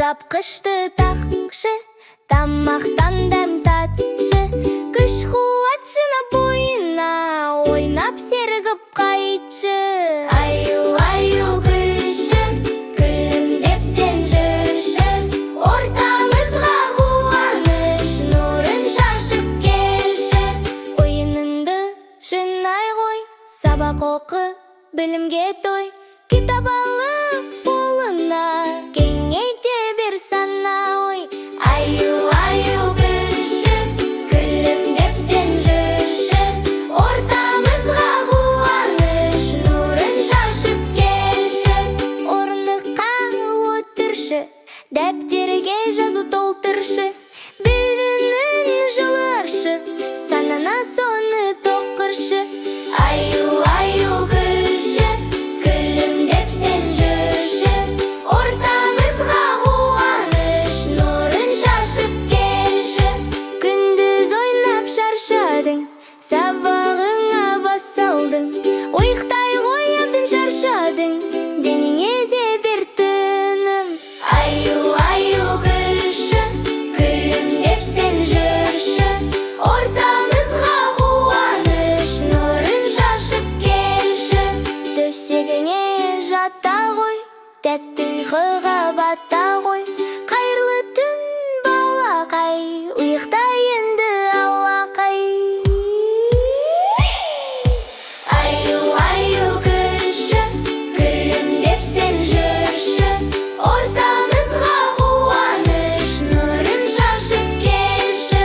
жапқышты тақшы, тамақтан дәм татшы, күш-қуат жинап бойына, ойнап сергіп қайтшы. Аю-аю күлші, күлімдеп сен жүрші, ортамызға қуаныш нұрын шашып келші. Ойыныңды жинай ғой, сабақ оқы, білімге той, кітап алып қолына, кеңейте бер сана ой. Аю-аю күлші, күлімдеп сен жүрші, ортамызға қуаныш нұрын шашып келші. Орындыққа отыршы, дәптерге жазу толтыршы, білімнің жылы аршы, санана соны тоқыршы. Аю-аю күлші, күлімдеп сен жүрші, ортамызға қуаныш нұрын шашып келші. Күндіз ойнап шаршадың, сабағыңа бас салдың, ұйықтай ғой әбден шаршадың, денеңе де бер тыным. Аю-аю күлші, күлімдеп сен жүрші, ортамызға қуаныш нұрын шашып келші. Төсегіңе жата ғой, тәтті ұйқыға бата ғой, қайырлы түн балақай, ұйықта енді алақай. Аю-аю күлші, күлімдеп сен жүрші, ортамызға қуаныш нұрын шашып келші.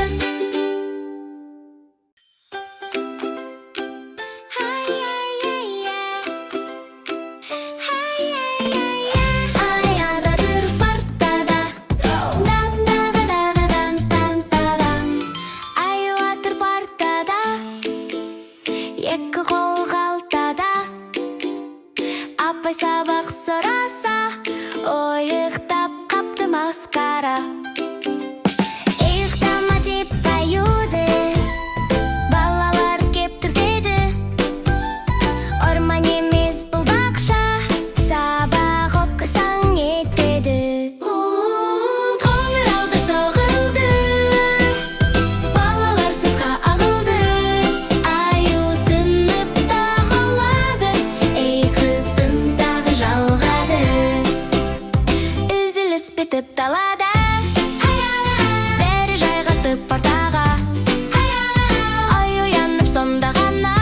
Аяда тұр партада, дан-дан-дан-дан-дан-дан. Аю атыр партада, екі қол қалтада. Апай сабақ сұраса, ойықтап қапты масқара. Иықтама деп аюды, балалар кеп тұр деді. Орман емес бұл бақша, сабақ оқысаң етеді. Қоңырауды соғылды, балалар сыртқа ағылды. Аю сыныпта қалады, ей қызым тағы жалғады. Үзіліс бітіп далада, бәрі жайғасты партаға. Ай оянып сонда ғана,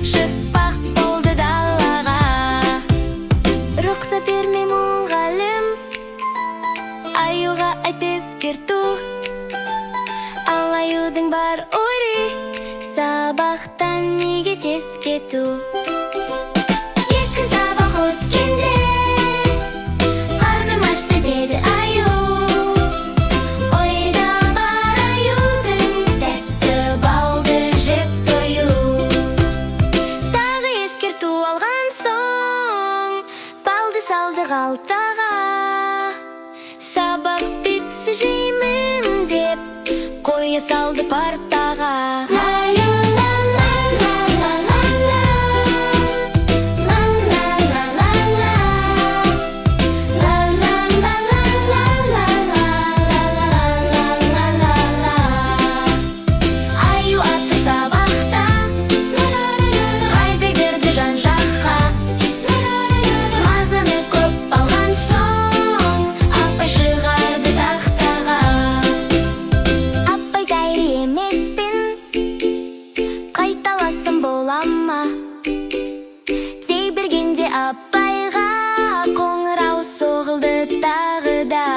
шықпақ болды далаға. Рұқсат бермей мұғалім, аюға айт ескерту. Ал аюдың бар ойы, сабақтан неге тез кету. Екі сабақ өткенде, қарным ашты деді аю. Ойда бар аюдың, тәтті балды жеп тою. Тағы ескерту алған соң, балды салды қалтаға. Сабақ бітсі жеймін деп, қоя салды партаға. Аю атты сабақта, ғайбегерді жан-жаққа. Мазаны көп алған соң, апай шығарды тақтаға. Апай дайыр емеспін, қайталасым болама. Дей бергенде апайға, қоңырау соғылды тағы да.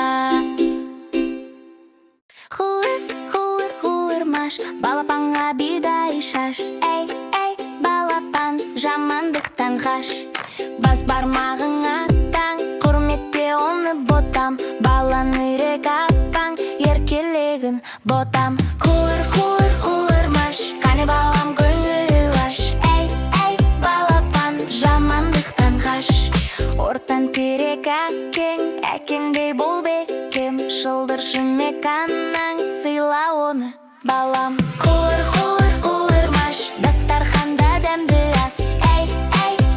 Қуыр-қуыр-қуырмаш, балапанға бидай шаш. Эй, балапан, жамандықтан қаш. Бас бармағыңа таң, құрметте оны ботам. Баланы үйрек апаң, еркелегін ботам. Қуыр-қуыр-қуырмаш, қане балам көңіл аш. Эй, балапан, жамандықтан қаш. Ортан терек әкең, әкеңдей бол бекем. Шылдыршы меканаң, сыйла оны балам. Қуыр-қуыр-қуырмаш, дастарханда дәмді ас. Эй,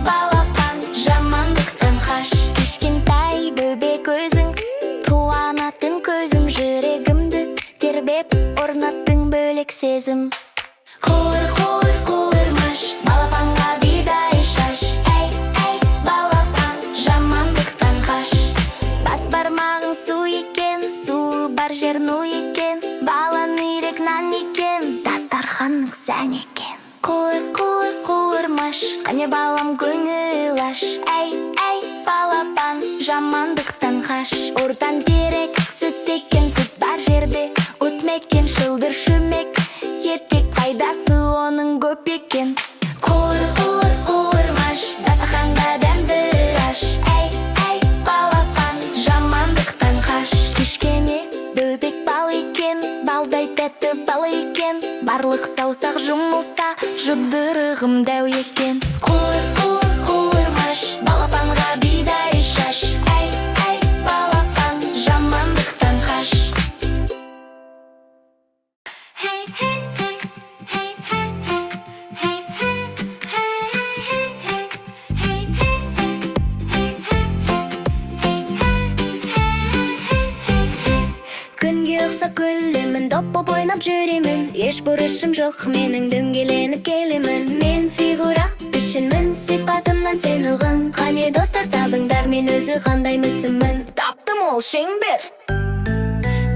балапан, жамандықтан қаш. Кішкентай бөбек өзің, бар жерну екен, балан ирек нан екен, дастарханның сән екен. Қуыр-қуыр-қуырмаш, қане балам көңіл аш. Әй, балапан, жамандықтан қаш. Ұрдан керек сүт екен, сүт бар жерде өтмекен, шылдыр шүмек, ертек пайдасы оның көп екен. Қуыр-қуыр-қуырмаш, дастарханға дәмді аш. Әй, балапан, жамандықтан қаш. Кішкене бөбек бал екен, балдай тәтті бал екен, барлық саусақ жұмылса жұдырығым дәу екен. Қуыр-қуыр-қуырмаш, балапанға бидай шаш. Әй, балапан, жамандықтан қаш. Күнге ұқсап күлемін, доп боп ойнап жүремін, еш бұрышым жоқ менің, дөңгеленіп келемін. Мен фигура пішінмін, сипатымнан сен ұғын. Қане достар табыңдар, мен өзі қандай мүсінмін. Таптым ол шеңбер,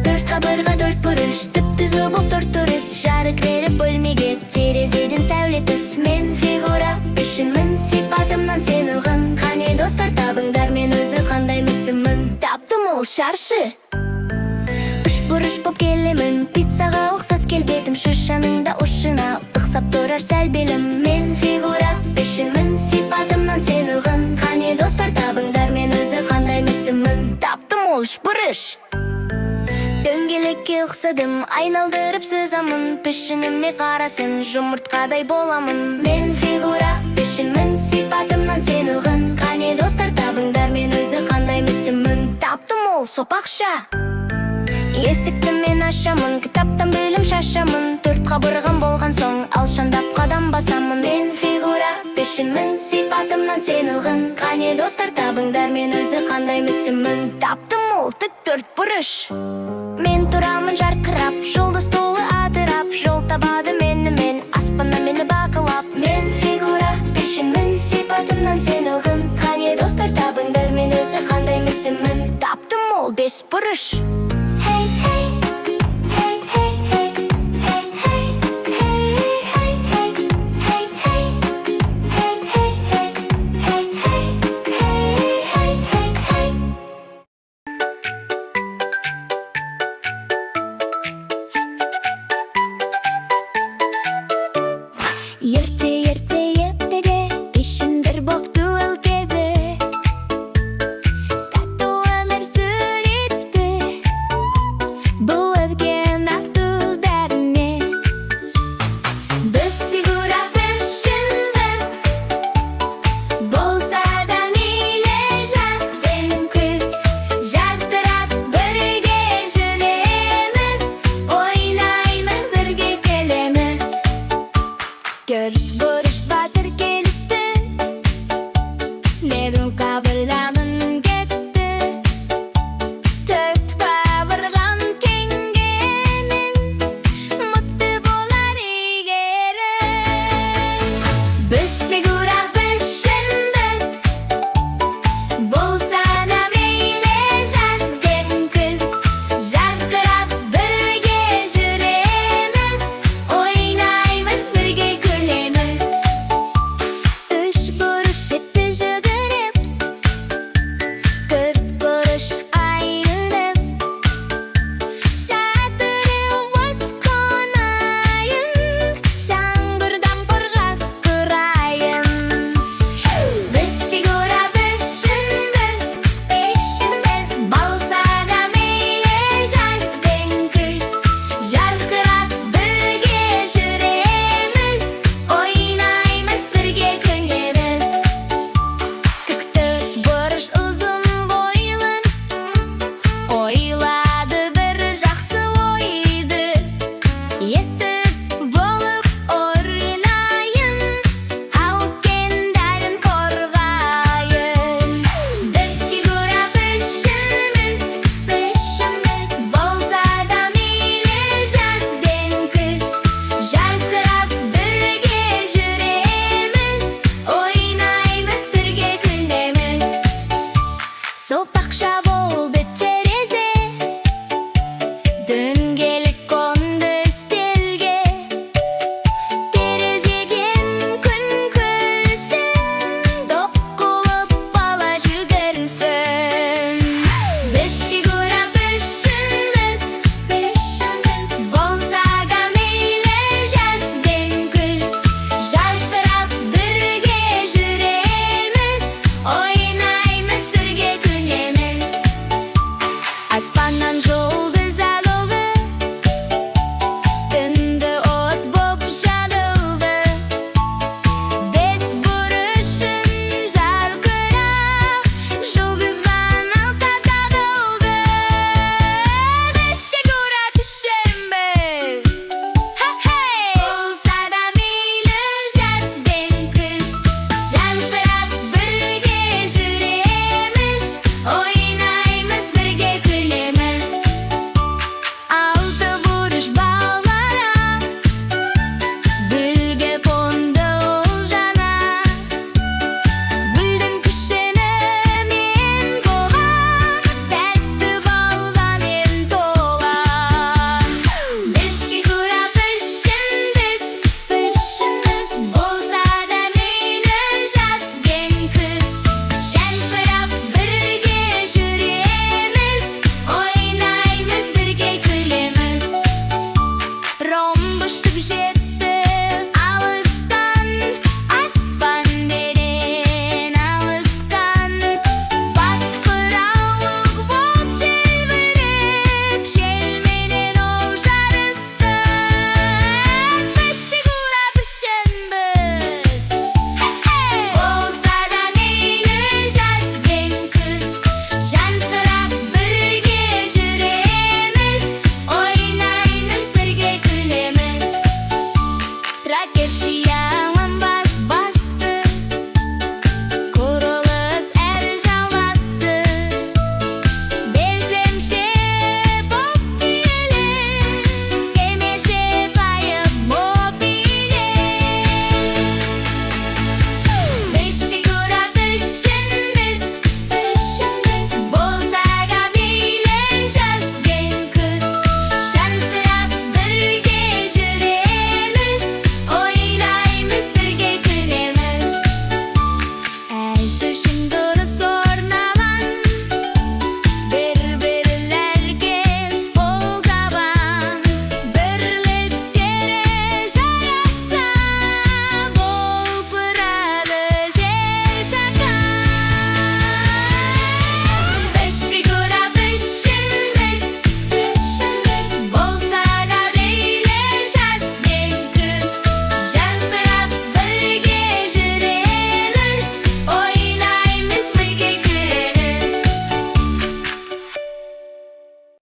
төрт қабырға төрт бұрыш, түп-түзу боп төрт тұрыс, жарық беріп бөлмеге, терезеден сәуле түс. Мен фигура пішінмін, сипатымнан сен ұғын. Қане достар табыңдар, мен өзі қандай мүсінмін. Таптым ол шаршы, бұрыш боп келемін, пиццаға ұқсас келбетім, шишаның да ұшына ұқсап тұрар сәл белім. Мен фигура пішінмін, сипатымнан сен ұғын. Қане достар табыңдар, мен өзі қандай мүсінмін. Таптым ол үшбұрыш, дөңгелекке ұқсадым, айналдырып сызамын, пішініме қарасын, жұмыртқадай боламын. Мен фигура пішінмін, сипатымнан сен ұғын. Қане достар табыңдар, мен өзі қандай мүсінмін. Таптым ол сопақша, есікті мен ашамын, кітаптан бөлім шашамын, төрт қабырғам болған соң алшандап қадам басамын. Мен фигура пішінмін, сипатымнан сен ұғын. Қане достар табыңдар, мен өзі қандай мүсінмін. Таптым ол тік төрт бұрыш, мен тұрамын жарқырап, жұлдыз толы адырап, жол табады менімен, аспаннан мені бақылап. Мен фигура пішінмін, сипатымнан сен ұғын. Қане достар табыңдар, мен өзі қандай мүсінмін. Таптым ол бес бұрыш,